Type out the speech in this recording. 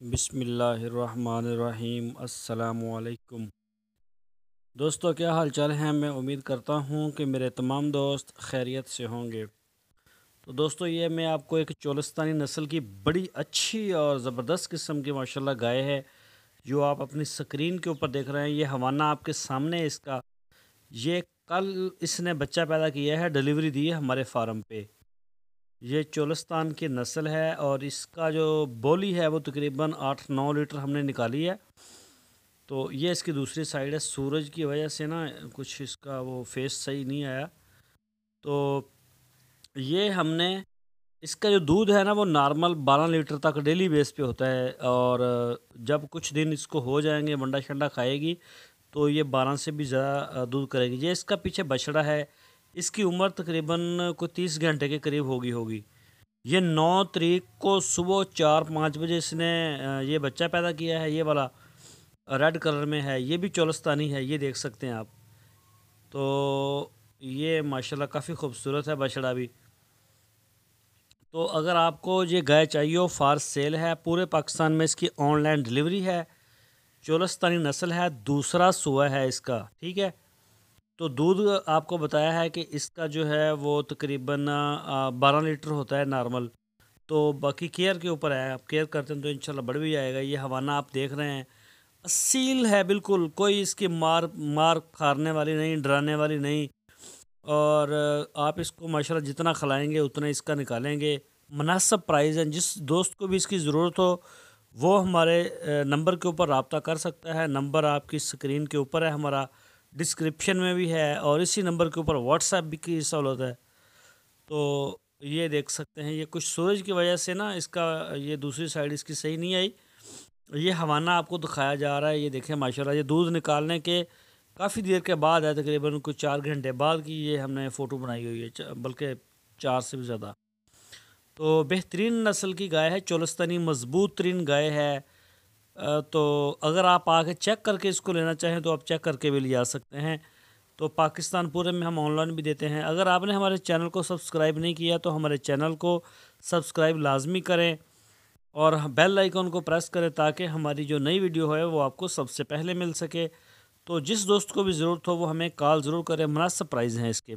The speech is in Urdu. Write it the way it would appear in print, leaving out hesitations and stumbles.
بسم اللہ الرحمن الرحیم۔ السلام علیکم دوستو، کیا حال چال ہیں؟ میں امید کرتا ہوں کہ میرے تمام دوست خیریت سے ہوں گے۔ تو دوستو، یہ میں آپ کو ایک چولستانی نسل کی بڑی اچھی اور زبردست قسم کی ماشاءاللہ گائے ہے جو آپ اپنی سکرین کے اوپر دیکھ رہے ہیں۔ یہ حوانہ آپ کے سامنے ہے اس کا۔ یہ کل اس نے بچہ پیدا کیا ہے، ڈیلیوری دی ہے ہمارے فارم پہ۔ یہ چولستان کی نسل ہے اور اس کا جو بولی ہے وہ تقریباً 8-9 لیٹر ہم نے نکالی ہے۔ تو یہ اس کی دوسری سائیڈ ہے۔ سورج کی وجہ سے نا کچھ اس کا وہ فیس صحیح نہیں آیا۔ تو یہ ہم نے اس کا جو دودھ ہے نا وہ نارمل 12 لیٹر تک ڈیلی بیس پہ ہوتا ہے، اور جب کچھ دن اس کو ہو جائیں گے، منڈا شنڈا کھائے گی تو یہ 12 سے بھی زیادہ دودھ کرے گی۔ یہ اس کا پیچھے بچڑا ہے، اس کی عمر تقریباً کوئی 30 گھنٹے کے قریب ہوگی۔ یہ 9 تاریخ کو صبح 4-5 بجے اس نے یہ بچہ پیدا کیا ہے۔ یہ والا ریڈ کلر میں ہے، یہ بھی چولستانی ہے، یہ دیکھ سکتے ہیں آپ۔ تو یہ ماشاءاللہ کافی خوبصورت ہے بچڑا بھی۔ تو اگر آپ کو یہ گائے چاہیے ہو، فار سیل ہے، پورے پاکستان میں اس کی آن لائن ڈیلیوری ہے۔ چولستانی نسل ہے، دوسرا سوا ہے اس کا، ٹھیک ہے۔ تو دودھ آپ کو بتایا ہے کہ اس کا جو ہے وہ تقریباً 12 لیٹر ہوتا ہے نارمل۔ تو باقی کیئر کے اوپر ہے، آپ کیئر کرتے ہیں تو انشاءاللہ بڑھ بھی جائے گا۔ یہ حوانہ آپ دیکھ رہے ہیں، اصیل ہے بالکل، کوئی اس کی مار کھارنے والی نہیں، ڈرانے والی نہیں۔ اور آپ اس کو ماشاءاللہ جتنا کھلائیں گے اتنا اس کا نکالیں گے۔ مناسب پرائز ہیں، جس دوست کو بھی اس کی ضرورت ہو وہ ہمارے نمبر کے اوپر رابطہ کر سکتا ہے۔ نمبر آپ کی سکرین کے اوپر ہے، ہمارا ڈسکرپشن میں بھی ہے، اور اسی نمبر کے اوپر واٹس ایپ بھی کی سہولت ہے۔ تو یہ دیکھ سکتے ہیں، یہ کچھ سورج کی وجہ سے نا اس کا یہ دوسری سائیڈ اس کی صحیح نہیں آئی۔ یہ حوانہ آپ کو دکھایا جا رہا ہے، یہ دیکھیں ماشاءاللہ۔ یہ دودھ نکالنے کے کافی دیر کے بعد ہے، تقریباً کچھ 4 گھنٹے بعد کی یہ ہم نے فوٹو بنائی ہوئی ہے، بلکہ 4 سے بھی زیادہ۔ تو بہترین نسل کی گائے ہے، چولستانی مضبوط ترین گائے ہے۔ تو اگر آپ آ کے چیک کر کے اس کو لینا چاہیں تو آپ چیک کر کے بھی لے جا سکتے ہیں۔ تو پاکستان پورے میں ہم آن لائن بھی دیتے ہیں۔ اگر آپ نے ہمارے چینل کو سبسکرائب نہیں کیا تو ہمارے چینل کو سبسکرائب لازمی کریں اور بیل آئیکن کو پریس کریں تاکہ ہماری جو نئی ویڈیو ہے وہ آپ کو سب سے پہلے مل سکے۔ تو جس دوست کو بھی ضرورت ہو وہ ہمیں کال ضرور کریں، مناسب پرائز ہیں اس کے۔